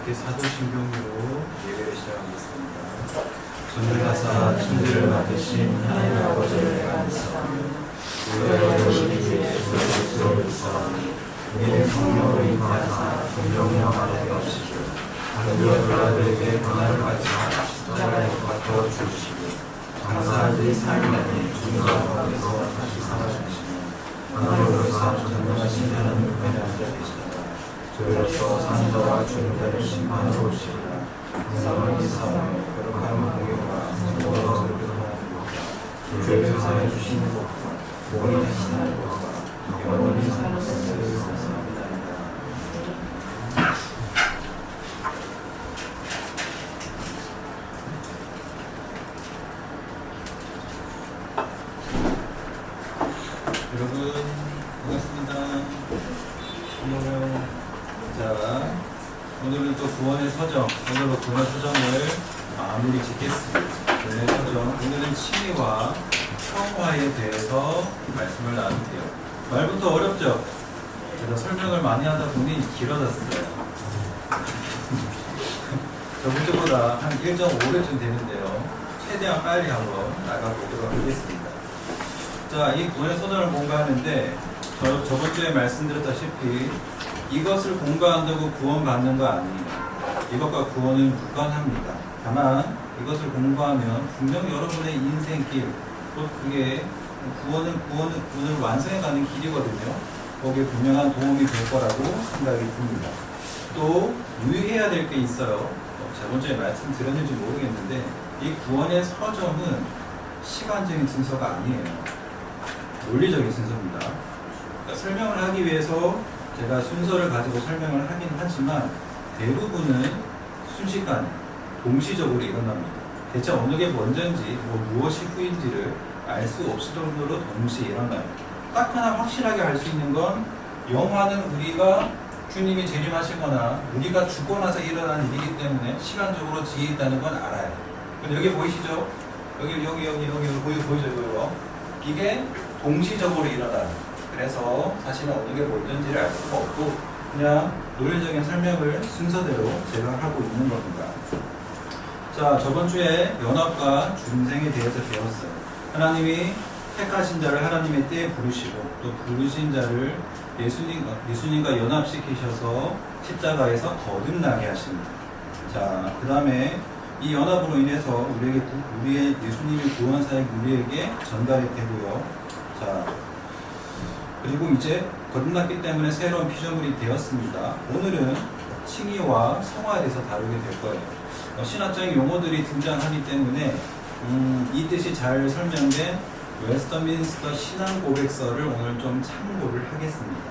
함께 사도신경으로 예배를 시작하겠습니다. 전능하사 천지를 만드신 하나님 아버지를 감사하며 우리의 주의 예수 그리스도를 이는 성령으로 인하사 동정령 안에 없으시고 하늘과 돌아들에게 권한을 받지 십자가에 맡겨 주시고 장사할 때 삶이 죽은 가운데서 다시 살아주시며 하나님으로서 전능하신 하나님을 회개하게 되시다. 저희로서 사는 자와 죽은 자를 심판하러 오시리라. 세상을 이사하며 거룩한 공의와 모든 것을 하나님과 주의 사해 주시는 것과 모든 하시는 것과 영원히 사는 것을 감사합니다. 여러분 반갑습니다. 자, 오늘은 또 구원의 서정, 오늘로 구원의 서정을 마무리 짓겠습니다. 구원의 서정, 오늘은 칭의와 성화에 대해서 말씀을 나눌게요. 말부터 어렵죠? 제가 설명을 많이 하다 보니 길어졌어요. 저번 주보다 한 1.5배쯤 되는데요. 최대한 빨리 한번 나가보도록 하겠습니다. 자, 이 구원의 서정을 공부하는데 저번 주에 말씀드렸다시피 이것을 공부한다고 구원받는 거 아니에요. 이것과 구원은 무관합니다. 다만 이것을 공부하면 분명 여러분의 인생길, 또 그게 구원을 완성해가는 길이거든요. 거기에 분명한 도움이 될 거라고 생각이 듭니다. 또 유의해야 될 게 있어요. 저번 주에 말씀드렸는지 모르겠는데 이 구원의 서정은 시간적인 순서가 아니에요. 논리적인 순서입니다. 그러니까 설명을 하기 위해서 제가 순서를 가지고 설명을 하긴 하지만 대부분은 순식간에 동시적으로 일어납니다. 대체 어느 게 먼저인지 무엇이 후인지를 알 수 없을 정도로 동시에 일어나요. 딱 하나 확실하게 알 수 있는 건 영화는 우리가 주님이 재림하시거나 우리가 죽고 나서 일어난 일이기 때문에 시간적으로 지혜 있다는 건 알아요. 근데 여기 보이시죠? 여기 보이죠? 이거요. 이게 동시적으로 일어나요. 그래서 사실은 어느 게 먼저인지를 알 수가 없고 그냥 논리적인 설명을 순서대로 제가 하고 있는 겁니다. 자, 저번 주에 연합과 중생에 대해서 배웠어요. 하나님이 택하신 자를 하나님의 때에 부르시고 또 부르신 자를 예수님과 연합시키셔서 십자가에서 거듭나게 하십니다. 자, 그 다음에 이 연합으로 인해서 우리의 예수님의 구원 사역 우리에게 전달이 되고요. 자, 그리고 이제 거듭났기 때문에 새로운 피조물이 되었습니다. 오늘은 칭의와 성화에 대해서 다루게 될 거예요. 신학적인 용어들이 등장하기 때문에 이 뜻이 잘 설명된 웨스터민스터 신앙 고백서를 오늘 좀 참고를 하겠습니다.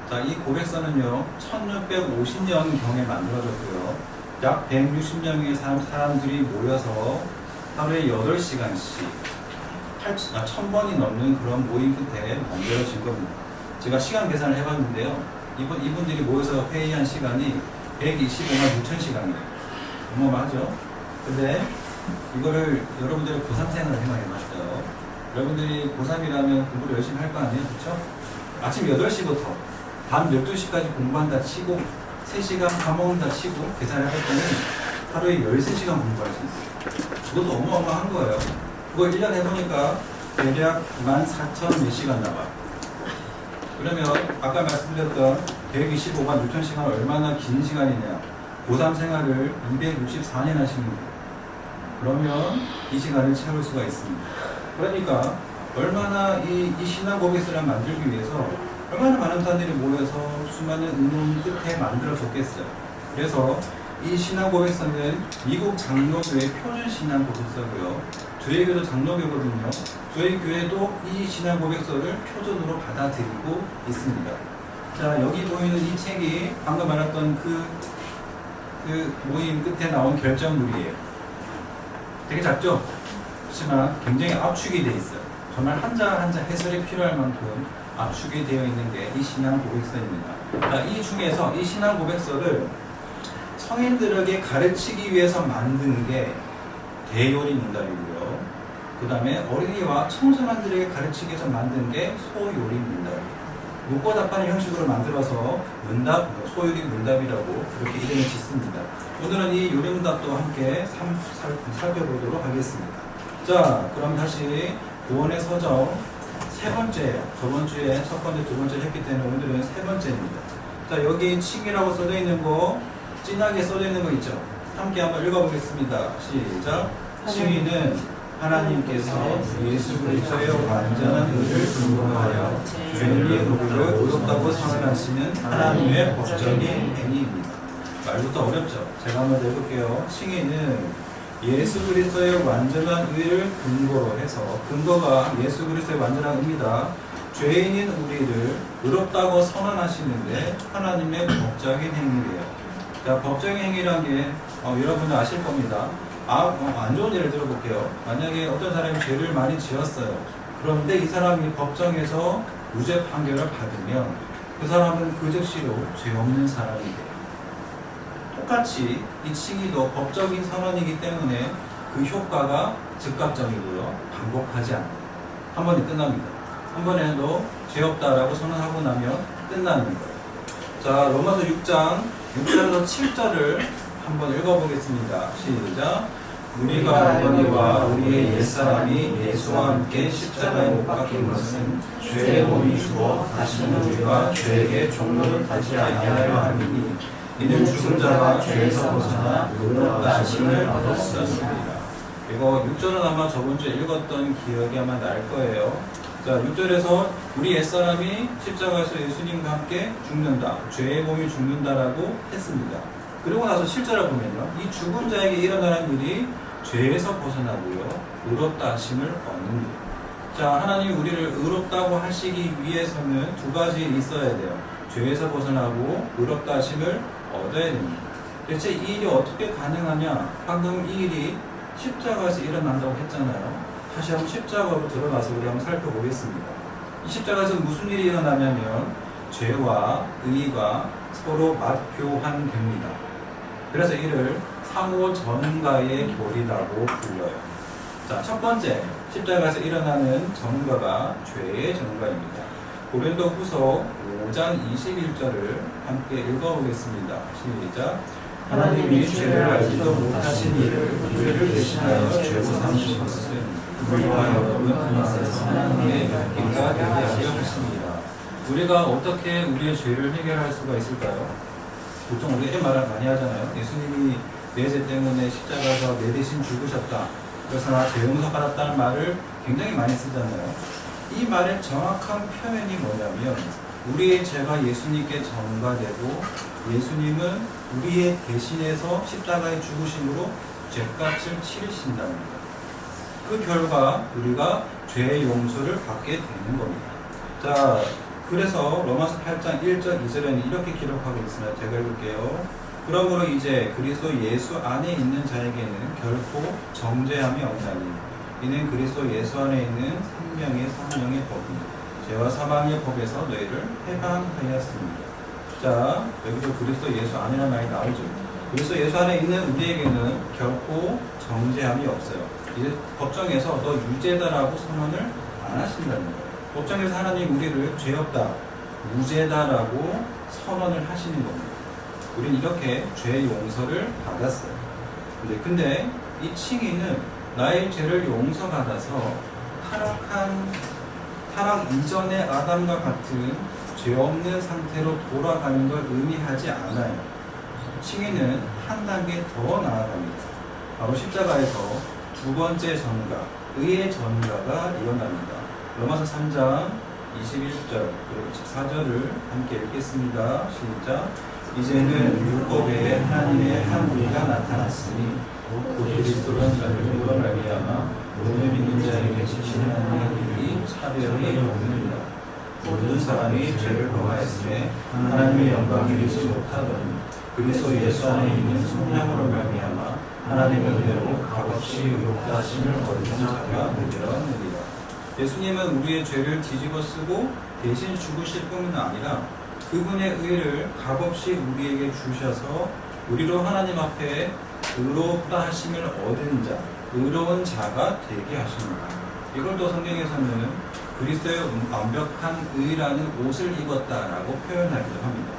자, 이 고백서는요 1650년경에 만들어졌고요. 약 160명의 사람들이 모여서 하루에 8시간씩 1000번이 넘는 그런 모임 끝에 만들어진 겁니다. 제가 시간 계산을 해봤는데요. 이분들이 모여서 회의한 시간이 125만 6천 시간이에요. 어마어마하죠? 근데 이거를 여러분들의 고3 생활을 생각해봤어요. 여러분들이 고3이라면 공부를 열심히 할 거 아니에요? 그렇죠? 아침 8시부터 밤 12시까지 공부한다 치고 3시간 과목한다 치고 계산을 해봤더니 하루에 13시간 공부할 수 있어요. 그것도 어마어마한 거예요. 그거 1년 해보니까 대략 14,000 몇 시간 나와요. 그러면 아까 말씀드렸던 125만 6천 시간 얼마나 긴 시간이냐. 고3 생활을 264년 하시면 돼요. 그러면 이 시간을 채울 수가 있습니다. 그러니까 얼마나 이 신앙 고백서를 만들기 위해서 얼마나 많은 사람들이 모여서 수많은 의논 끝에 만들어졌겠어요. 그래서 이 신앙 고백서는 미국 장로교의 표준 신앙 고백서고요. 저희 교회도 장로교거든요. 저희 교회도 이 신앙 고백서를 표준으로 받아들이고 있습니다. 자, 여기 보이는 이 책이 방금 말했던 그 모임 끝에 나온 결정물이에요. 되게 작죠? 그렇지만 굉장히 압축이 되어 있어요. 정말 한자 한자 해설이 필요할 만큼 압축이 되어 있는 게 이 신앙 고백서입니다. 자, 이 중에서 이 신앙 고백서를 성인들에게 가르치기 위해서 만든 게 대요리 문답이고요. 그 다음에 어린이와 청소년들에게 가르치기 위해서 만든 게 소요리 문답이에요. 묻고 답하는 형식으로 만들어서 문답, 소유리 문답이라고 그렇게 이름을 짓습니다. 오늘은 이 요리문답도 함께 살펴보도록 하겠습니다. 자, 그럼 다시 구원의 서정 세 번째예요. 저번 주에 첫 번째, 두 번째를 했기 때문에 오늘은 세 번째입니다. 자, 여기 칭이라고 써져 있는 거, 진하게 써져 있는 거 있죠? 함께 한번 읽어보겠습니다. 시작. 칭의는 하나님께서 예수 그리스도의 완전한 의를 근거하여 죄인의 우리를 의롭다고 선언하시는 하나님의 법적인 행위입니다. 말부터 어렵죠? 제가 한번 해볼게요. 칭의는 예수 그리스도의 완전한 의를 근거로 해서, 근거가 예수 그리스도의 완전한 의입니다. 죄인인 우리를 의롭다고 선언하시는데 하나님의 법적인 행위래요. 자, 법적인 행위란 게 여러분들 아실 겁니다. 안 좋은 예를 들어볼게요. 만약에 어떤 사람이 죄를 많이 지었어요. 그런데 이 사람이 법정에서 무죄 판결을 받으면 그 사람은 그 즉시로 죄 없는 사람이 돼요. 똑같이 이 칭의도 법적인 선언이기 때문에 그 효과가 즉각적이고요. 반복하지 않아요. 한 번에 끝납니다. 한 번에도 죄 없다라고 선언하고 나면 끝나는 거예요. 자, 로마서 6장 6절에서 7절을 한번 읽어보겠습니다. 시작. 우리가 어머니와 우리의 옛사람이 예수와 함께 십자가에 못 박힌 것은 죄의 몸이 죽어 다시는 우리가 죄에게 종로를 타지 아니하려 함이니 이는 죽은 자가 죄에서 벗어나 의롭다 하심을 얻었습니다. 이거 6절은 아마 저번 주에 읽었던 기억이 아마 날 거예요. 자, 6절에서 우리 옛사람이 십자가에서 예수님과 함께 죽는다. 죄의 몸이 죽는다라고 했습니다. 그리고 나서 7절을 보면요. 이 죽은 자에게 일어나는 일이 죄에서 벗어나고요. 의롭다 하심을 얻는 일. 자, 하나님이 우리를 의롭다고 하시기 위해서는 두 가지 있어야 돼요. 죄에서 벗어나고 의롭다 하심을 얻어야 됩니다. 대체 이 일이 어떻게 가능하냐? 방금 이 일이 십자가에서 일어난다고 했잖아요. 다시 한번 십자가로 들어가서 우리 한번 살펴보겠습니다. 이 십자가에서 무슨 일이 일어나냐면 죄와 의가 서로 맞교환됩니다. 그래서 이를 상호 전가의 교리라고 불러요. 자, 첫 번째 십자가에서 일어나는 전가가 죄의 전가입니다. 고린도후서 5장 21절을 함께 읽어보겠습니다. 시작. 하나님이 죄를 알지도 못하신 이를 우리를 대신하여 죄로 삼으신 것은 우리와 여러분 안에서 하나님의 뵙기가 되게 하려 하십니다. 우리가 어떻게 우리의 죄를 해결할 수가 있을까요? 보통 우리 이런 말을 많이 하잖아요. 예수님이 내 죄 때문에 십자가에서 내 대신 죽으셨다. 그래서 나 죄 용서 받았다는 말을 굉장히 많이 쓰잖아요. 이 말의 정확한 표현이 뭐냐면 우리의 죄가 예수님께 전가되고 예수님은 우리의 대신해서 십자가에 죽으심으로 죄값을 치르신다는 거예요. 그 결과 우리가 죄의 용서를 받게 되는 겁니다. 자, 그래서 로마서 8장 1절 2절에는 이렇게 기록하고 있습니다. 제가 읽을게요. 그러므로 이제 그리스도 예수 안에 있는 자에게는 결코 정죄함이 없나니 이는 그리스도 예수 안에 있는 생명의 성령의 법입니다. 죄와 사망의 법에서 너희를 해방하였습니다. 자, 여기도 그리스도 예수 안이라는 말이 나오죠. 그리스도 예수 안에 있는 우리에게는 결코 정죄함이 없어요. 이제 법정에서 너 유죄다라고 선언을 안 하신다는 거예요. 법정에서 하나님 우리를 죄 없다, 무죄다라고 선언을 하시는 겁니다. 우리는 이렇게 죄의 용서를 받았어요. 근데 이 칭의는 나의 죄를 용서받아서 타락 이전의 아담과 같은 죄 없는 상태로 돌아가는 걸 의미하지 않아요. 칭의는 한 단계 더 나아갑니다. 바로 십자가에서 두 번째 전가, 의의 전가가 일어납니다. 로마서 3장 21절 그리고 14절을 함께 읽겠습니다. 시작. 이제는 율법에 하나님의 한 무리가 나타났으니 곧 그리스도는 전율로 말미암아 모든 믿는 자에게 지신 하나님의 일이 차별이 없느니라. 모든 사람이 죄를 범하였으에 하나님의 영광을 이루지 못하더니 그리스도 예수 안에 있는 성령으로 말미암아 하나님의 은혜로 값없이 의롭다 하심을 얻은 자가 늘어느니라. 예수님은 우리의 죄를 뒤집어 쓰고 대신 죽으실 뿐만 아니라 그분의 의를 값없이 우리에게 주셔서 우리로 하나님 앞에 의롭다 하심을 얻은 자, 의로운 자가 되게 하십니다. 이걸 또 성경에서는 그리스도의 완벽한 의라는 옷을 입었다라고 표현하기도 합니다.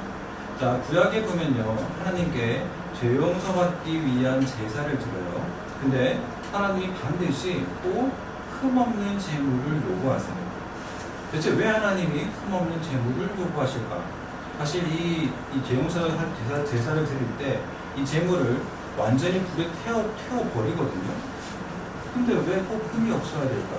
자, 구약에 보면요, 하나님께 죄 용서받기 위한 제사를 드려요. 근데 하나님이 반드시 꼭 흠없는 제물을 요구하세요. 대체 왜 하나님이 흠없는 제물을 요구하실까? 사실 이 제사를 드릴 때 이 제물을 완전히 불에 태워버리거든요. 근데 왜 꼭 흠이 없어야 될까?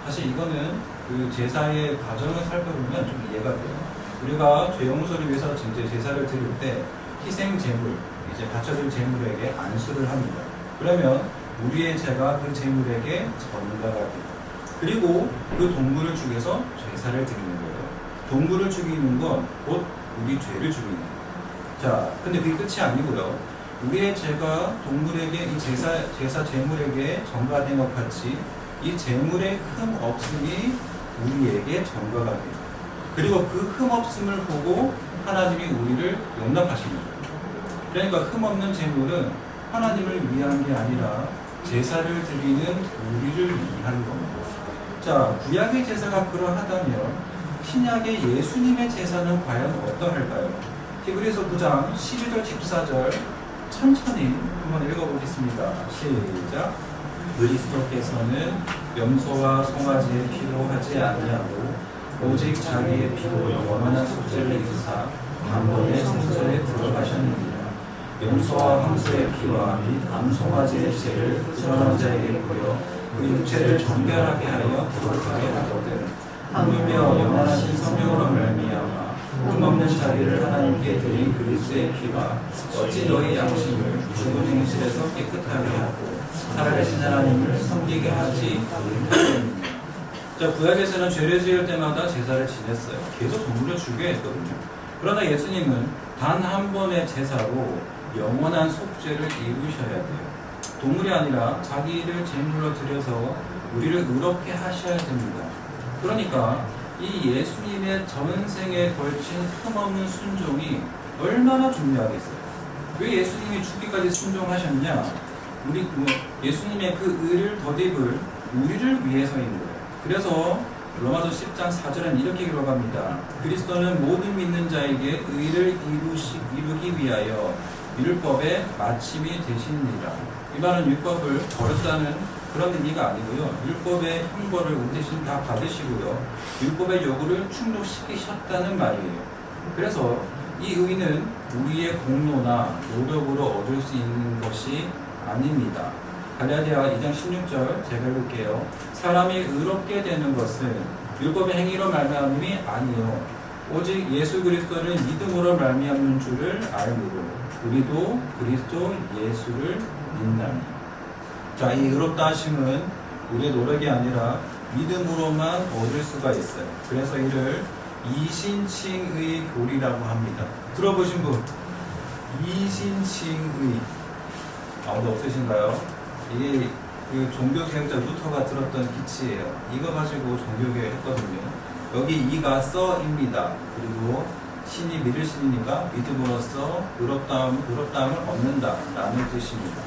사실 이거는 그 제사의 과정을 살펴보면 좀 이해가 돼요. 우리가 죄 용서를 위해서 제사를 드릴 때 희생 제물, 이제 바쳐질 제물에게 안수를 합니다. 그러면 우리의 죄가 그 제물에게 전가가 돼요. 그리고 그 동물을 죽여서 제사를 드리는 거예요. 동물을 죽이는 건 곧 우리 죄를 죽이는 거예요. 자, 근데 그게 끝이 아니고요. 우리의 죄가 동물에게 이 제사 제물에게 전가된 것 같이 이 제물의 흠 없음이 우리에게 전가가 돼요. 그리고 그 흠 없음을 보고 하나님이 우리를 용납하십니다. 그러니까 흠 없는 제물은 하나님을 위한 게 아니라 제사를 드리는 우리를 위한 겁니다. 자, 구약의 제사가 그러하다면 신약의 예수님의 제사는 과연 어떠할까요? 히브리서 9장 12절 14절 천천히 한번 읽어보겠습니다. 시작. 그리스도께서는 염소와 송아지의 피로 하지 아니하고 오직 자기의 피로 영원한 속죄를 이루사 단번에 성전에 들어가셨느니라. 염소와 황소의 피와 및 암송아지의 죄를 부정한 자에게 보여 그 육체를 정결하게 하여 거룩하게 하거든. 하물며 영원하신 성령으로 말미암아 흠없는 자기를 하나님께 드린 그리스도의 피가 어찌 너희 양심을 죽은 행실에서 깨끗하게 하고 살아계신 하나님을 섬기게 하지. 자, 구약에서는 죄를 지을 때마다 제사를 지냈어요. 계속 동물을 죽여야 했거든요. 그러나 예수님은 단 한 번의 제사로 영원한 속죄를 이루셔야 돼요. 동물이 아니라 자기를 제물로 드려서 우리를 의롭게 하셔야 됩니다. 그러니까 이 예수님의 전생에 걸친 흠없는 순종이 얼마나 중요하겠어요. 왜 예수님이 죽기까지 순종하셨냐? 예수님의 그 의를 덧입을 우리를 위해서인 거예요. 그래서 로마서 10장 4절은 이렇게 기록합니다. 그리스도는 모든 믿는 자에게 의를 이루기 위하여 율법의 마침이 되시니라. 이 말은 율법을 버렸다는 그런 의미가 아니고요. 율법의 형벌을 우리 대신 다 받으시고요. 율법의 요구를 충족시키셨다는 말이에요. 그래서 이 의는 우리의 공로나 노력으로 얻을 수 있는 것이 아닙니다. 갈라디아 2장 16절 제가 읽을게요. 사람이 의롭게 되는 것은 율법의 행위로 말미암음이 아니요 오직 예수 그리스도를 믿음으로 말미암는 줄을 알므로 우리도 그리스도 예수를 믿나니. 자, 이 의롭다 하심은 우리의 노력이 아니라 믿음으로만 얻을 수가 있어요. 그래서 이를 이신칭의 교리라고 합니다. 들어보신 분? 이신칭의. 아무도 없으신가요? 이게 그 종교개혁자 루터가 들었던 기치예요. 이거 가지고 종교개혁 했거든요. 여기 이가 써입니다. 그리고 신이 믿을 신이니까 믿음으로써 의롭다함을 얻는다 라는 뜻입니다.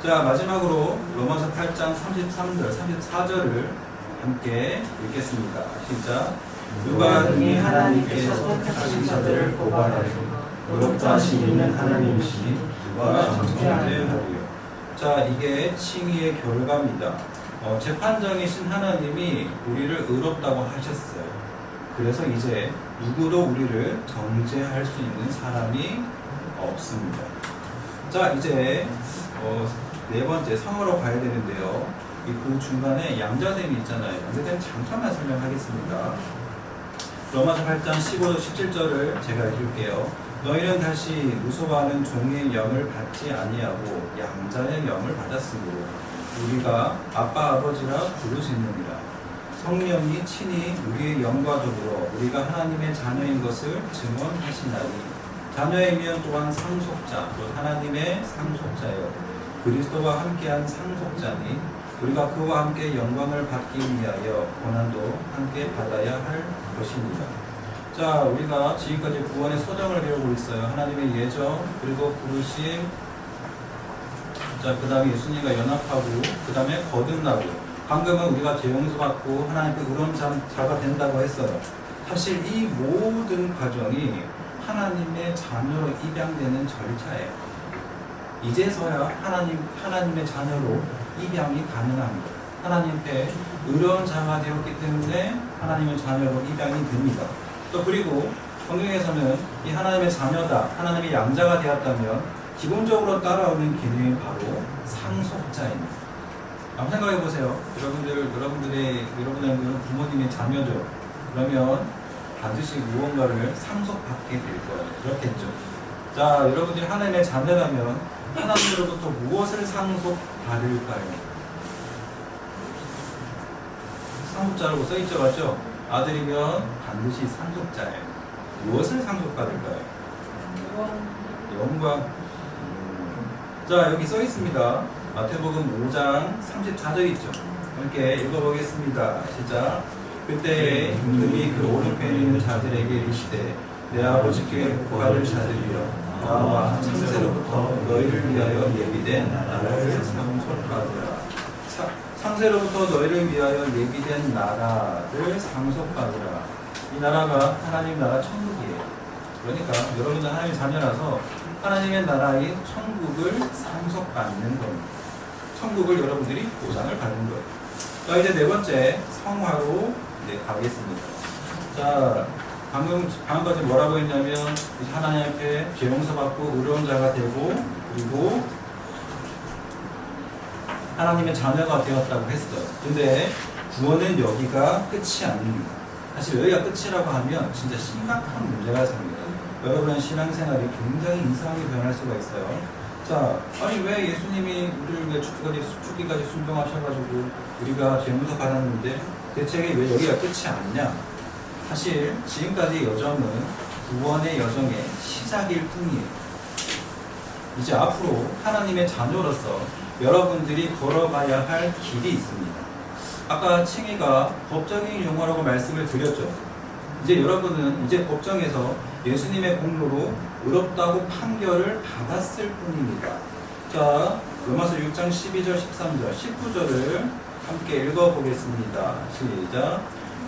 자, 마지막으로 로마서 8장 33절, 34절을 함께 읽겠습니다. 시작. 누가 능히 하나님께서 선택하신 자들을 고발하리요 의롭다 하신 이는 하나님이시니 누가 정죄하리요. 자, 이게 칭의의 결과입니다. 재판장이신 하나님이 우리를 의롭다고 하셨어요. 그래서 이제 누구도 우리를 정죄할 수 있는 사람이 없습니다. 자, 이제 네 번째 성으로 가야 되는데요. 그 중간에 양자됨이 있잖아요. 양자됨 잠깐만 설명하겠습니다. 로마서 8장 15절 17절을 제가 읽을게요. 너희는 다시 무소하는 종의 영을 받지 아니하고 양자의 영을 받았으므로 우리가 아빠 아버지라 부르시느니라. 성령이 친히 우리의 영과 더불어 우리가 하나님의 자녀인 것을 증언하시나니 자녀이면 또한 상속자 또 하나님의 상속자여 그리스도와 함께한 상속자니 우리가 그와 함께 영광을 받기 위하여 고난도 함께 받아야 할 것입니다. 자, 우리가 지금까지 구원의 소정을 배우고 있어요. 하나님의 예정, 그리고 부르심, 자, 그 다음에 예수님과 연합하고, 그 다음에 거듭나고, 방금은 우리가 죄 용서받고 하나님께 의로운 자가 된다고 했어요. 사실 이 모든 과정이 하나님의 자녀로 입양되는 절차예요. 이제서야 하나님의 자녀로 입양이 가능한 거예요. 하나님께 의로운 자가 되었기 때문에 하나님의 자녀로 입양이 됩니다. 또 그리고 성경에서는 이 하나님의 자녀다, 하나님의 양자가 되었다면 기본적으로 따라오는 개념이 바로 상속자입니다. 한번 생각해 보세요. 여러분들의 부모님의 자녀죠. 그러면 반드시 무언가를 상속받게 될 거예요. 그렇겠죠. 자, 여러분들이 하나님의 자녀라면 하나님으로부터 무엇을 상속받을까요? 상속자라고 써있죠, 맞죠? 아들이면 반드시 상속자예요. 무엇을 상속받을까요? 영광. 자, 여기 써있습니다. 마태복음 5장 34절 있죠. 함께 읽어보겠습니다. 시작. 그때 임금이 그 오른편에 있는 자들에게 이르시되 내 아버지께 복화를 찾으리여 나와 창세로부터 너희를 위하여 예비된 나라를 상속받으라. 창세로부터 너희를 위하여 예비된 나라를 상속받으라. 이 나라가 하나님 나라 천국이에요. 그러니까 여러분들 하나님의 자녀라서 하나님의 나라인 천국을 상속받는 겁니다. 천국을 여러분들이 보장을 받는 거예요. 자, 이제 네 번째 성화로 가겠습니다. 자, 방금까지 뭐라고 했냐면 하나님 앞에 죄 용서받고 의로운 자가 되고 그리고 하나님의 자녀가 되었다고 했어요. 근데 구원은 여기가 끝이 아닙니다. 사실 여기가 끝이라고 하면 진짜 심각한 문제가 생깁니다. 여러분의 신앙생활이 굉장히 이상하게 변할 수가 있어요. 자, 아니 왜 예수님이 우리를 위해 죽기까지 순종하셔가지고 우리가 죄 용서 받았는데 대체 왜 여기가 끝이 아니냐? 사실 지금까지 여정은 구원의 여정의 시작일 뿐이에요. 이제 앞으로 하나님의 자녀로서 여러분들이 걸어가야 할 길이 있습니다. 아까 칭의가 법적인 용어라고 말씀을 드렸죠. 이제 여러분은 이제 법정에서 예수님의 공로로 의롭다고 판결을 받았을 뿐입니다. 자, 로마서 6장 12절, 13절, 19절을 함께 읽어보겠습니다. 시작.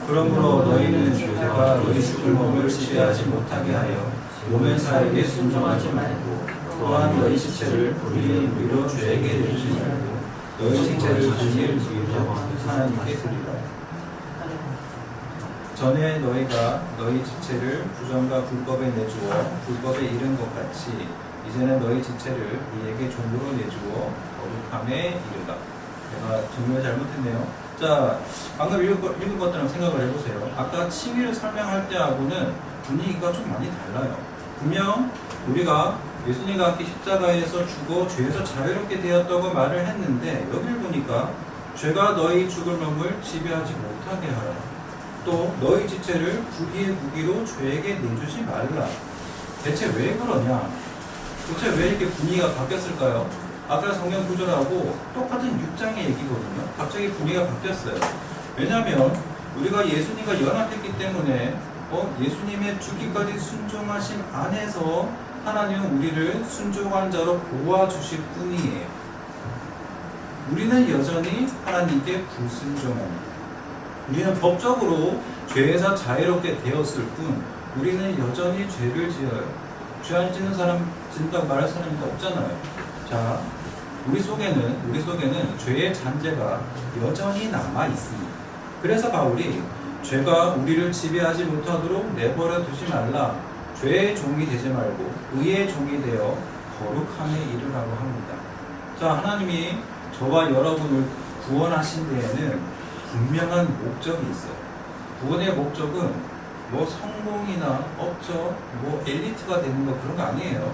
그러므로 너희는 죄가 너희 죽을 몸을 지배하지 못하게 하여 모면사에게 순종하지 말고 또한 너희 지체를 불의의 무리로 죄에게 내주지 말고 너희 지체를 진리를 위하여 하나님께 드리라. 전에 너희가 너희 지체를 부정과 불법에 내주어 불법에 이른 것 같이 이제는 너희 지체를 이에게 종으로 내주어 거룩함에 이르다. 내가 정말 잘못했네요. 자, 방금 읽은 것처럼 생각을 해보세요. 아까 칭의를 설명할 때하고는 분위기가 좀 많이 달라요. 분명 우리가 예수님과 함께 십자가에서 죽어 죄에서 자유롭게 되었다고 말을 했는데 여기를 보니까 죄가 너희 죽을 몸을 지배하지 못하게 하라. 또 너희 지체를 불의의 무기로 죄에게 내주지 말라. 대체 왜 그러냐? 대체 왜 이렇게 분위기가 바뀌었을까요? 아까 성경 구절하고 똑같은 6장의 얘기거든요. 갑자기 분위기가 바뀌었어요. 왜냐하면 우리가 예수님과 연합했기 때문에 예수님의 죽기까지 순종하신 안에서 하나님은 우리를 순종한 자로 보아주실 뿐이에요. 우리는 여전히 하나님께 불순종합니다. 우리는 법적으로 죄에서 자유롭게 되었을 뿐 우리는 여전히 죄를 지어요. 죄 안 짓는 사람 짓는다고 말할 사람이 없잖아요. 자, 우리 속에는 죄의 잔재가 여전히 남아 있습니다. 그래서 바울이 죄가 우리를 지배하지 못하도록 내버려 두지 말라. 죄의 종이 되지 말고 의의 종이 되어 거룩함에 이르라고 합니다. 자, 하나님이 저와 여러분을 구원하신 데에는 분명한 목적이 있어요. 구원의 목적은 뭐 성공이나 업적, 뭐 엘리트가 되는 거 그런 거 아니에요.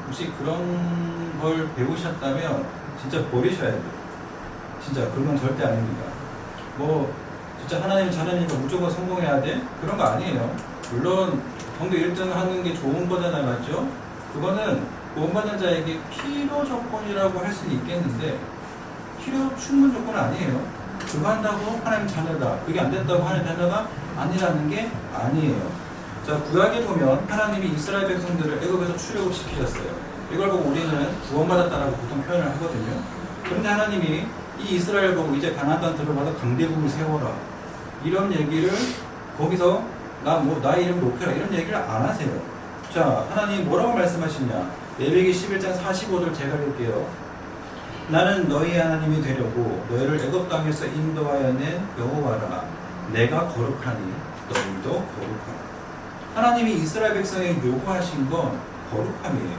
혹시 그런 걸 배우셨다면 진짜 버리셔야 돼요. 진짜 그런 건 절대 아닙니다. 뭐 진짜 하나님 자녀니까 무조건 성공해야 돼? 그런 거 아니에요. 물론 전교 1등 하는 게 좋은 거잖아요, 맞죠? 그거는 구원받는 자에게 필요 조건이라고 할 수는 있겠는데 필요 충분 조건은 아니에요. 그거 한다고 하나님 자녀다, 그게 안 된다고 하나님 자녀가 아니라는 게 아니에요. 자, 구약에 보면 하나님이 이스라엘 백성들을 애굽에서 출애굽시키셨어요. 이걸 보고 우리는 구원받았다라고 보통 표현을 하거든요. 그런데 하나님이 이 이스라엘 보고 이제 가나안 땅 들어가서 강대국을 세워라, 이런 얘기를 거기서 나 이름 높여라 이런 얘기를 안 하세요. 자, 하나님 뭐라고 말씀하시냐? 레위기 11장 45절 제가 읽을게요. 나는 너희 하나님이 되려고 너희를 애굽 땅에서 인도하여 낸 여호와라. 내가 거룩하니 너희도 거룩하라. 하나님이 이스라엘 백성에게 요구하신 건 거룩함이에요.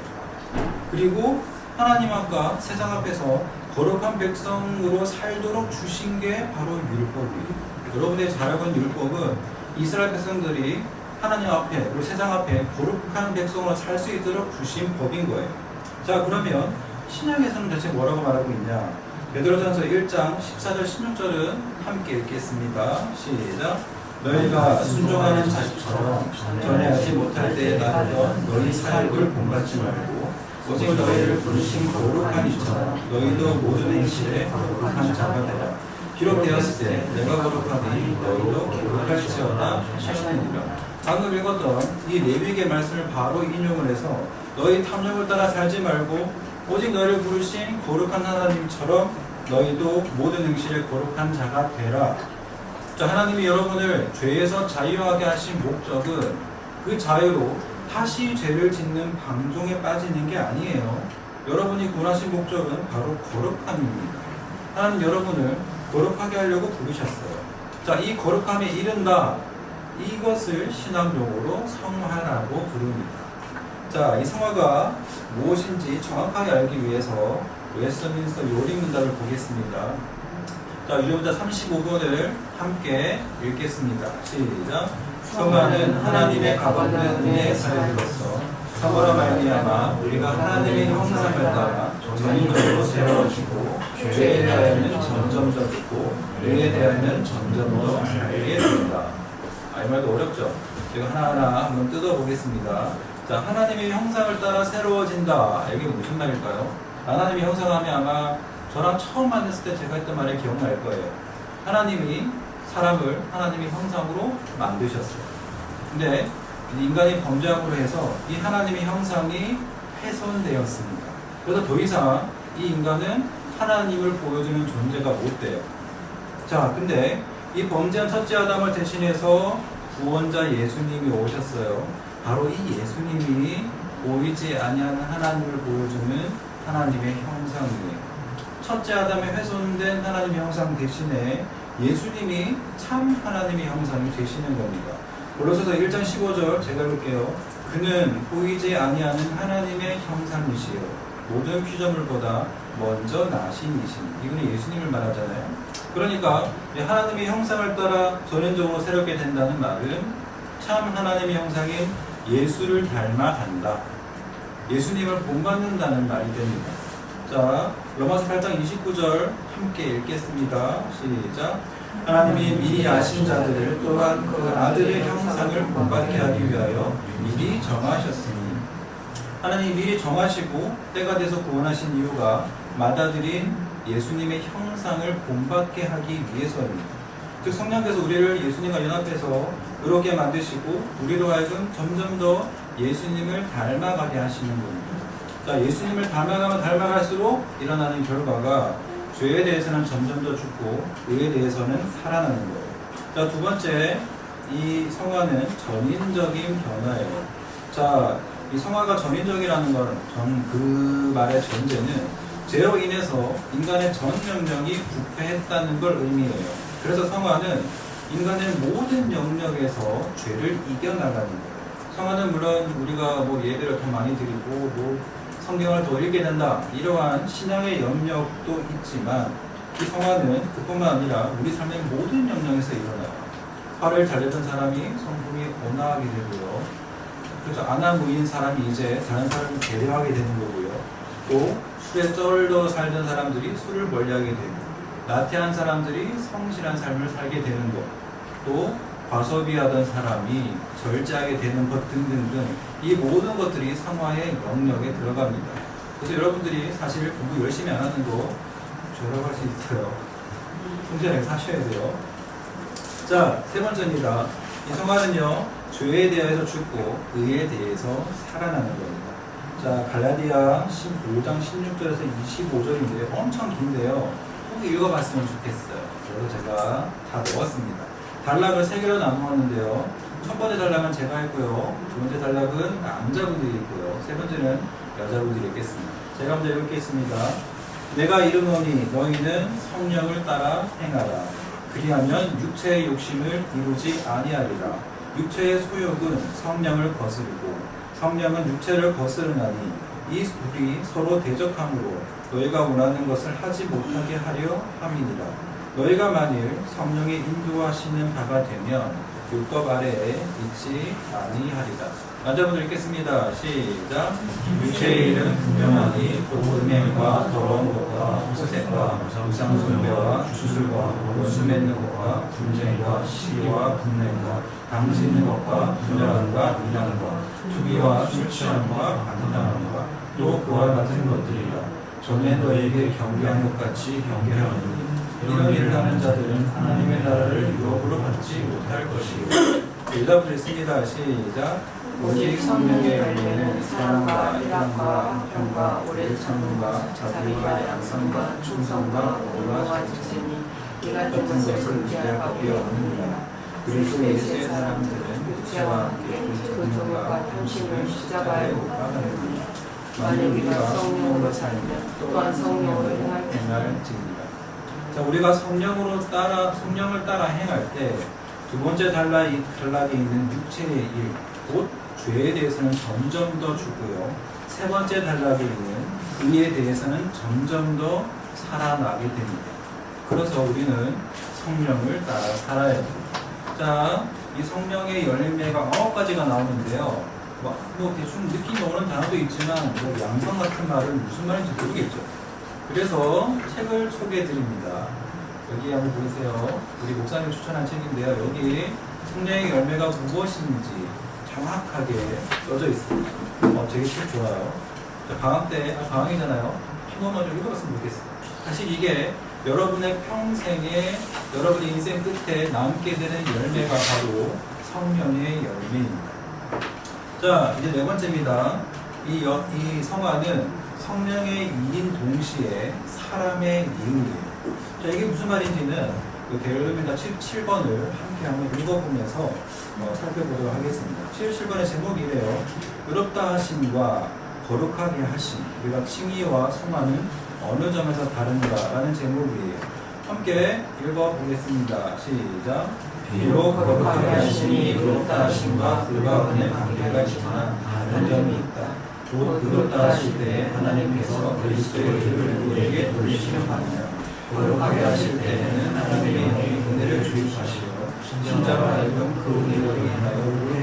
그리고 하나님 아까 세상 앞에서 거룩한 백성으로 살도록 주신 게 바로 율법이에요. 여러분의 잘 알고 있는 율법은 이스라엘 백성들이 하나님 앞에 그리고 세상 앞에 거룩한 백성으로 살 수 있도록 주신 법인 거예요. 자, 그러면 신약에서는 대체 뭐라고 말하고 있냐? 베드로전서 1장 14절 16절은 함께 읽겠습니다. 시작. 너희가 순종하는 자식처럼 전에 하지 못할 때에 따르던 너희 사역을 본받지 말고 오직 너희를 부르신 거룩한 이처럼 너희도 모든 행실에 거룩한 자가 되라. 기록되었을 때 내가 거룩하니 너희도 거룩할지어다 하시느니라. 방금 읽었던 이 레위기의 말씀을 바로 인용을 해서 너희 탐욕을 따라 살지 말고 오직 너희를 부르신 거룩한 하나님처럼 너희도 모든 행실에 거룩한 자가 되라. 자, 하나님이 여러분을 죄에서 자유하게 하신 목적은 그 자유로 다시 죄를 짓는 방종에 빠지는 게 아니에요. 여러분이 구원하신 목적은 바로 거룩함입니다. 하나님 여러분을 거룩하게 하려고 부르셨어요. 자, 이 거룩함에 이른다. 이것을 신학용어로 성화라고 부릅니다. 자, 이 성화가 무엇인지 정확하게 알기 위해서 웨스트민스터 요리문답을 보겠습니다. 자, 유리문답 35번을 함께 읽겠습니다. 시작. 성화는 하나님의 값없는 은혜의 사역으로서 성화로 말미암아 우리가 하나님의 형상을 따라 전인적으로 새로워지고 죄에 대하여는 점점 더 죽고 의에 대하여는 점점 더 살게 됩니다. 이 말도 어렵죠? 제가 하나하나 한번 뜯어보겠습니다. 자, 하나님의 형상을 따라 새로워진다. 이게 무슨 말일까요? 하나님의 형상하면 아마 저랑 처음 만났을 때 제가 했던 말이 기억날 거예요. 하나님이 사람을 하나님의 형상으로 만드셨어요. 근데 인간이 범죄함으로 해서 이 하나님의 형상이 훼손되었습니다. 그래서 더 이상 이 인간은 하나님을 보여주는 존재가 못 돼요. 자, 근데 이 범죄한 첫째 아담을 대신해서 구원자 예수님이 오셨어요. 바로 이 예수님이 보이지 아니하는 하나님을 보여주는 하나님의 형상이에요. 첫째 아담의 훼손된 하나님의 형상 대신에 예수님이 참 하나님의 형상이 되시는 겁니다. 골로새서 1장 15절 제가 읽을게요. 그는 보이지 아니하는 하나님의 형상이시요 모든 피조물보다 먼저 나신 이시니. 이거는 예수님을 말하잖아요. 그러니까 하나님의 형상을 따라 전인적으로 새롭게 된다는 말은 참 하나님의 형상인 예수를 닮아간다. 예수님을 본받는다는 말이 됩니다. 자, 로마서 8장 29절 함께 읽겠습니다. 시작. 하나님이 미리 아신 자들을 또한 그 아들의 형상을 본받게 하기 위하여 미리 정하셨으니. 하나님이 미리 정하시고 때가 돼서 구원하신 이유가 맏아들인 예수님의 형상을 본받게 하기 위해서입니다. 즉 성령께서 우리를 예수님과 연합해서 의롭게 만드시고 우리로 하여금 점점 더 예수님을 닮아가게 하시는 겁니다. 자, 예수님을 닮아갈수록 일어나는 결과가 죄에 대해서는 점점 더 죽고 의에 대해서는 살아나는 거예요. 자, 두 번째, 이 성화는 전인적인 변화예요. 자, 이 성화가 전인적이라는 건 그 말의 전제는 죄로 인해서 인간의 전 영역이 부패했다는 걸 의미해요. 그래서 성화는 인간의 모든 영역에서 죄를 이겨나가는 거예요. 성화는 물론 우리가 뭐 예배를 더 많이 드리고 뭐 성경을 더 읽게 된다 이러한 신앙의 영역도 있지만 이 성화는 그뿐만 아니라 우리 삶의 모든 영역에서 일어나요. 화를 잘 내던 사람이 성품이 온화하게 되고요. 그렇죠. 아나무인 사람이 이제 다른 사람을 배려하게 되는 거고요. 또 술에 쩔어 살던 사람들이 술을 멀리하게 되고, 나태한 사람들이 성실한 삶을 살게 되는 것, 또 과소비하던 사람이 절제하게 되는 것 등등등 이 모든 것들이 성화의 영역에 들어갑니다. 그래서 여러분들이 사실 공부 열심히 안 하는 거 죄라고 할 수 있어요. 성실하게 사셔야 돼요. 자, 세 번째입니다. 이 성화는요, 죄에 대해서 죽고 의에 대해서 살아나는 겁니다. 자, 갈라디아 15장 16절에서 25절인데 엄청 긴데요. 꼭 읽어봤으면 좋겠어요. 그래서 제가 다 넣었습니다. 단락을 3개로 나누었는데요. 첫 번째 단락은 제가 했고요. 두 번째 단락은 남자분들이 있고요. 세 번째는 여자분들이 있겠습니다. 제가 먼저 읽겠습니다. 내가 이르노니 너희는 성령을 따라 행하라. 그리하면 육체의 욕심을 이루지 아니하리라. 육체의 소욕은 성령을 거스르고 성령은 육체를 거스르나니 이 둘이 서로 대적함으로 너희가 원하는 것을 하지 못하게 하려 함이니라. 너희가 만일 성령의 인도하시는 바가 되면 율법 아래에 있지 아니하리라. 남자분들 읽겠습니다. 시작. 육체의 일은 분명하니 음행과 더러운 것과 호색과 우상숭배와 주술과 원수 맺는 것과 분쟁과 시기와 분냄과 당짓는 것과 분열함과 이남과 투기와 술 취함과 반항함과 또 그와 같은 것들이라. 전에 너에게 경계한 것 같이 경계하노니 이런 일을 하는 자들은 하나님의 나라를 유업으로 받지 못할 것이요. 대답을 했습니다. 시작. 오직 성령의 열매는 사랑과 희락과 형과 오래 참음과 자비와 양선과 충성과 온유와 지체니 이 같은 것을 금지할 법이 없느니라. 그리스도 예수의 사람들은 육체와 함께 그 정욕과 탐심을 십자가에 못 박아내니 만일 우리가 성령으로 살면 또한 성령으로 행할지니라. 자, 우리가 성령을 따라 행할 때 두 번째 단락에 있는 육체의 일, 곧 죄에 대해서는 점점 더 죽고요. 세 번째 단락에 있는 의에 대해서는 점점 더 살아나게 됩니다. 그래서 우리는 성령을 따라 살아야 됩니다. 자, 이 성령의 열매가 9가지가 나오는데요. 뭐 대충 느낌이 오는 단어도 있지만 뭐 양성 같은 말은 무슨 말인지 모르겠죠. 그래서 책을 소개해 드립니다. 여기 한번 보세요. 우리 목사님 추천한 책인데요. 여기 성령의 열매가 무엇인지 정확하게 써져 있습니다. 되게 책 좋아요. 방학 때, 방학이잖아요. 한 번만 좀 읽어봤으면 좋겠어요. 사실 이게 여러분의 평생에, 여러분의 인생 끝에 남게 되는 열매가 바로 성령의 열매입니다. 자, 이제 네 번째입니다. 이 성화는 성령의 일인 동시에 사람의 이름이에요. 자, 이게 무슨 말인지는 게을름이나 7번을 함께 한번 읽어보면서 살펴보도록 하겠습니다. 7번의 제목이 이래요. 의롭다 하심과 거룩하게 하심, 우리가 칭의와 성화는 어느 점에서 다른가 라는 제목이에요. 함께 읽어보겠습니다. 시작. 비록 거룩하게 하심이 의롭다 하심과 그가 은의 관계가 있지만 다른 점이 있다. 곧 의롭다 하실 때에 하나님께서 그리스도의 의를 우리에게 돌리시는 바니라. 거룩하게 하실 때에는 하나님의 영이 은혜를 주입하시어 신자로 하여금 그 은혜로 인하여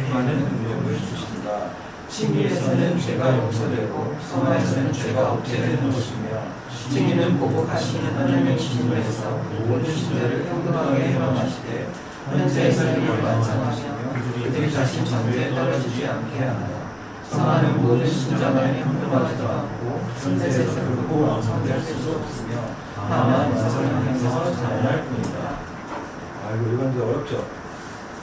행하는 능력을 주신다. 칭의에서는 죄가 용서되고 성화에서는 죄가 없애되는 것이며 칭의는 보복하시는 하나님의 기준에서 모든 신자를 평등하게 해방하시되 현세에서는 열반상하시며 그들이 자신 전제에 떨어지지 않게 하나요. 성화는 모든 신자만에 평등하지도 않고 현세에서 결코 완성될 수 없으며 다만 완성을 향해서 자원할 뿐이다. 아이고, 이건 좀 어렵죠?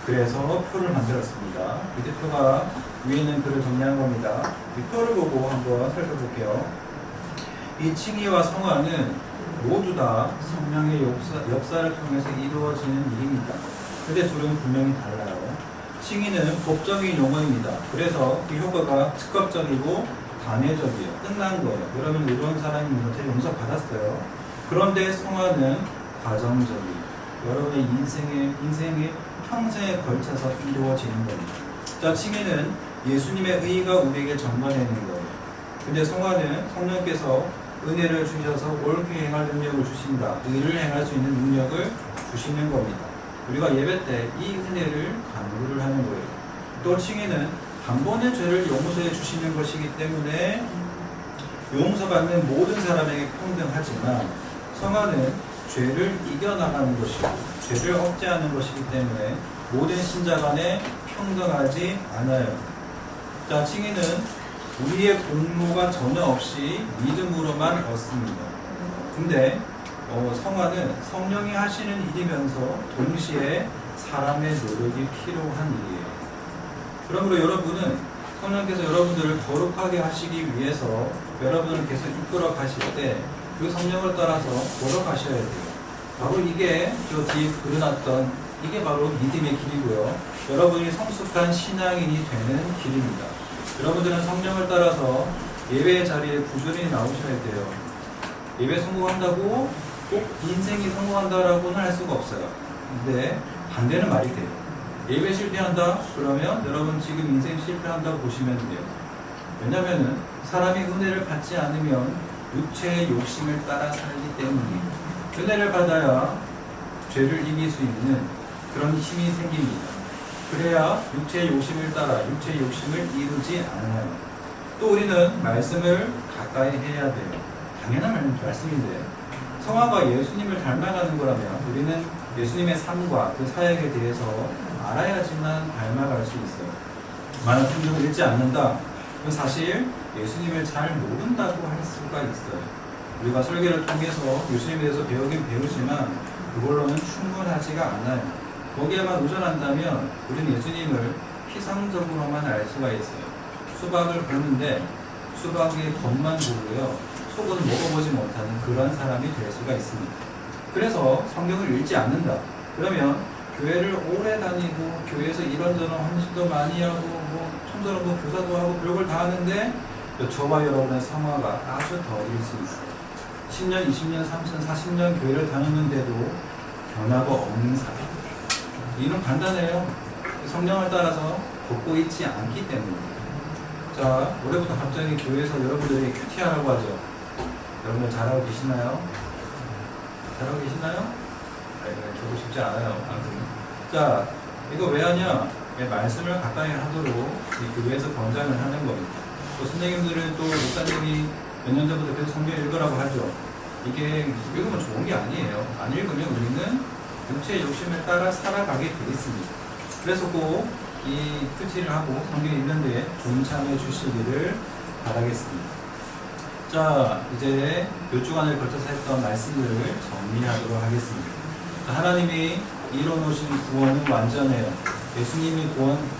그래서 표를 만들었습니다. 밑에 표가 위에 있는 글을 정리한 겁니다. 이 표를 보고 한번 살펴볼게요. 이 칭의와 성화는 모두 다 성령의 역사를 통해서 이루어지는 일입니다. 근데 둘은 분명히 달라요. 칭의는 법적인 용어입니다. 그래서 그 효과가 즉각적이고 단회적이에요. 끝난 거예요. 여러분 이런 사람이 못해 용서 받았어요. 그런데 성화는 과정적이에요. 여러분의 인생의 평생에 걸쳐서 이루어지는 겁니다. 자, 칭의는 예수님의 의가 우리에게 전가되는 거예요. 근데 성화는 성령께서 은혜를 주셔서 옳게 행할 능력을 주신다. 의를 행할 수 있는 능력을 주시는 겁니다. 우리가 예배 때 이 은혜를 간구를 하는 거예요. 또 칭의는 한 번의 죄를 용서해 주시는 것이기 때문에 용서받는 모든 사람에게 평등하지만 성화는 죄를 이겨나가는 것이고 죄를 억제하는 것이기 때문에 모든 신자 간에 평등하지 않아요. 자, 칭의는 우리의 공로가 전혀 없이 믿음으로만 얻습니다. 근데 성화는 성령이 하시는 일이면서 동시에 사람의 노력이 필요한 일이에요. 그러므로 여러분은 성령께서 여러분들을 거룩하게 하시기 위해서 여러분을 계속 이끌어 가실 때 그 성령을 따라서 거룩하셔야 돼요. 바로 이게 저 뒤에 그려놨던 이게 바로 믿음의 길이고요. 여러분이 성숙한 신앙인이 되는 길입니다. 여러분들은 성령을 따라서 예배 자리에 부지런히 나오셔야 돼요. 예배 성공한다고 꼭 인생이 성공한다라고는 할 수가 없어요. 근데 반대는 말이 돼요. 예배 실패한다? 그러면 여러분 지금 인생 실패한다고 보시면 돼요. 왜냐면은 사람이 은혜를 받지 않으면 육체의 욕심을 따라 살기 때문이에요. 은혜를 받아야 죄를 이길 수 있는 그런 힘이 생깁니다. 그래야 육체의 욕심을 따라 육체의 욕심을 이루지 않아요. 또 우리는 말씀을 가까이 해야 돼요. 당연한 말씀인데 성화가 예수님을 닮아가는 거라면 우리는 예수님의 삶과 그 사역에 대해서 알아야지만 닮아갈 수 있어요. 만약 성경을 읽지 않는다, 그건 사실 예수님을 잘 모른다고 할 수가 있어요. 우리가 설교를 통해서 예수님에 대해서 배우긴 배우지만 그걸로는 충분하지가 않아요. 거기에만 의존한다면 우리는 예수님을 피상적으로만 알 수가 있어요. 수박을 보는데 수박의 겉만 보고요, 속은 먹어보지 못하는 그런 사람이 될 수가 있습니다. 그래서 성경을 읽지 않는다. 그러면 교회를 오래 다니고 교회에서 이런저런 헌신도 많이 하고 뭐 청소년부 교사도 하고 별걸 다 하는데 저와 여러분의 성화가 아주 더딜 수 있어요. 10년, 20년, 30년, 40년 교회를 다녔는데도 변화가 없는 사람. 이는 간단해요. 성령을 따라서 걷고 있지 않기 때문입니다. 자, 올해부터 갑자기 교회에서 여러분들이 큐티하라고 하죠. 여러분들 잘하고 계시나요? 잘하고 계시나요? 저도 쉽지 않아요. 아무튼. 자, 이거 왜 하냐? 말씀을 가까이 하도록 이 교회에서 권장을 하는 겁니다. 또 선생님들은 또 목사님이 몇 년 전부터 계속 성경 읽으라고 하죠. 이게 읽으면 좋은 게 아니에요. 안 읽으면 우리는 육체의 욕심을 따라 살아가게 돼 있습니다. 그래서 꼭 이 큐티를 하고 성경 읽는데 동참해 주시기를 바라겠습니다. 자, 이제 몇 주간을 걸쳐서 했던 말씀들을 정리하도록 하겠습니다. 하나님이 이뤄놓으신 구원은 완전해요. 예수님이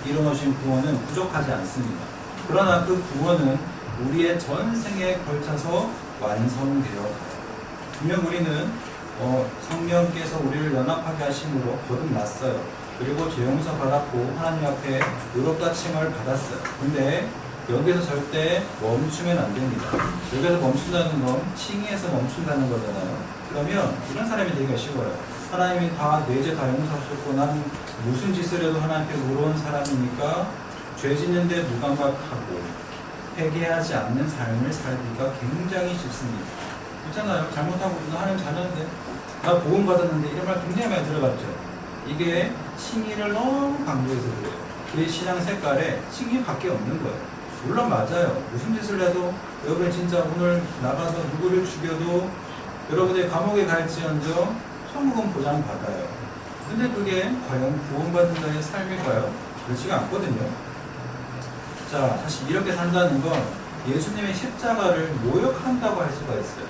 이뤄놓으신 구원은 부족하지 않습니다. 그러나 그 구원은 우리의 전생에 걸쳐서 완성되어 가요. 분명 우리는 성령께서 우리를 연합하게 하심으로 거듭났어요. 그리고 죄 용서 받았고 하나님 앞에 의롭다 칭을 받았어요. 근데 여기서 절대 멈추면 안 됩니다. 여기서 멈춘다는 건 칭의에서 멈춘다는 거잖아요. 그러면 이런 사람이 되기가 쉬워요. 하나님이 다 내 죄 다 용서하셨고 난 무슨 짓을 해도 하나님께 의로운 사람이니까 죄 짓는데 무감각하고 회개하지 않는 삶을 살기가 굉장히 쉽습니다. 있잖아요. 잘못하고 나 하나님 자녀인데 나 복음 받았는데 이런 말 굉장히 많이 들어봤죠. 이게 칭의를 너무 강조해서 그래요. 우리 신앙 색깔에 칭의밖에 없는 거예요. 물론 맞아요. 무슨 짓을 해도 여러분이 진짜 오늘 나가서 누구를 죽여도 여러분의 감옥에 갈지언정 천국은 보장받아요. 근데 그게 과연 구원받은 자의 삶일까요? 그렇지가 않거든요. 자, 사실 이렇게 산다는 건 예수님의 십자가를 모욕한다고 할 수가 있어요.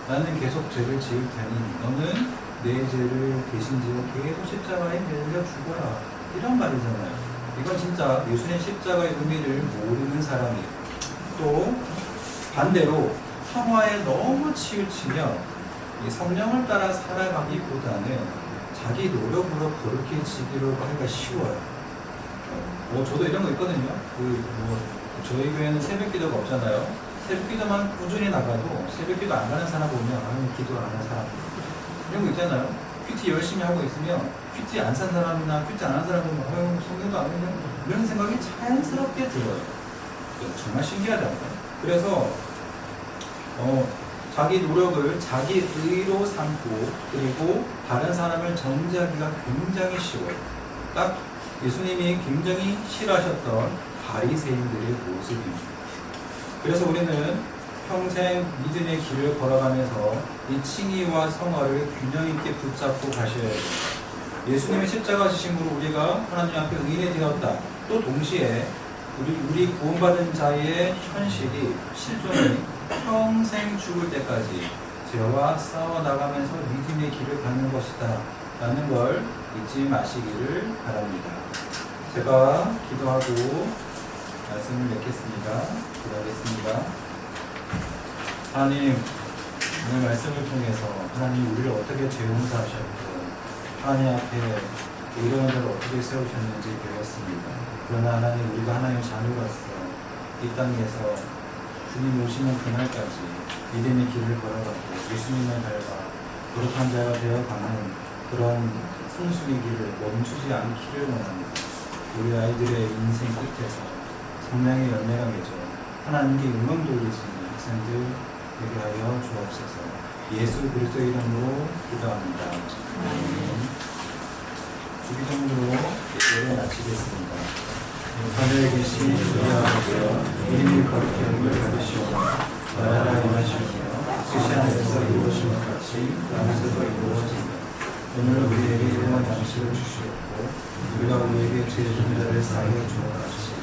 나는 계속 죄를 지을 테니 너는 내 죄를 대신 지고 계속 십자가에 매달려 죽어라. 이런 말이잖아요. 이건 진짜 예수님의 십자가의 의미를 모르는 사람이에요. 또 반대로 성화에 너무 치우치면 이 성령을 따라 살아가기보다는 자기 노력으로 거룩해지기로 하기가 쉬워요. 저도 이런 거 있거든요. 저희 교회는 새벽 기도가 없잖아요. 새벽 기도만 꾸준히 나가도 새벽 기도 안 가는 사람 보면 기도 안 하는 사람 이런 거 있잖아요. 큐티 열심히 하고 있으면 큐티 안 산 사람이나 큐티 안 한 사람 보면 성경도 안 읽는 이런 생각이 자연스럽게 들어요. 정말 신기하잖아요. 그래서 자기 노력을 자기 의로 삼고 그리고 다른 사람을 정죄하기가 굉장히 쉬워요. 딱 예수님이 굉장히 싫어하셨던 바리새인들의 모습입니다. 그래서 우리는 평생 믿음의 길을 걸어가면서 이 칭의와 성화를 균형 있게 붙잡고 가셔야 돼요. 예수님의 십자가 지심으로 우리가 하나님 앞에 의인이 되었다. 또 동시에 우리 구원받은 자의 현실이 실존이 평생 죽을 때까지 죄와 싸워 나가면서 믿음의 길을 가는 것이다 라는 걸 잊지 마시기를 바랍니다. 제가 기도하고 말씀을 맺겠습니다. 기도하겠습니다. 하나님, 오늘 말씀을 통해서 하나님 우리를 어떻게 죄 용서하셨고 하나님 앞에 이런 자를 어떻게 세우셨는지 배웠습니다. 그러나 하나님, 우리가 하나님의 자녀로서 이 땅에서 주님 오시는 그날까지 믿음의 길을 걸어가고 예수님을 닮아 거룩한 자가 되어가는 그런 성숙의 길을 멈추지 않기를 원합니다. 우리 아이들의 인생 끝에서 성령의 열매가 맺어 하나님께 영광 돌릴 수 있는 학생들 되게 하여 주옵소서. 예수 그리스도의 이름으로 기도합니다. 주기도문으로 예배를 마치겠습니다. 하늘에 계신 우리 아버지여, 이름이 거룩히 여김을 받으시오며 나라가 임하시오며 뜻이 하늘에서 이루어진 것 같이 땅에서도 이루어지며 오늘 우리에게 일용할 양식을 주시옵고 우리가 우리에게 죄 지은 자를 사하여 준 것 같이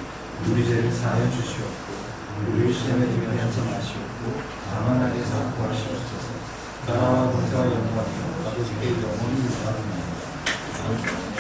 우리 죄를 사하여 주시옵고 우리를 시험에 들게 하지 마시옵고 다만 악에서 구하시옵소서. 나라와 권세와 영광이 아버지께 영원히 있사옵나이다.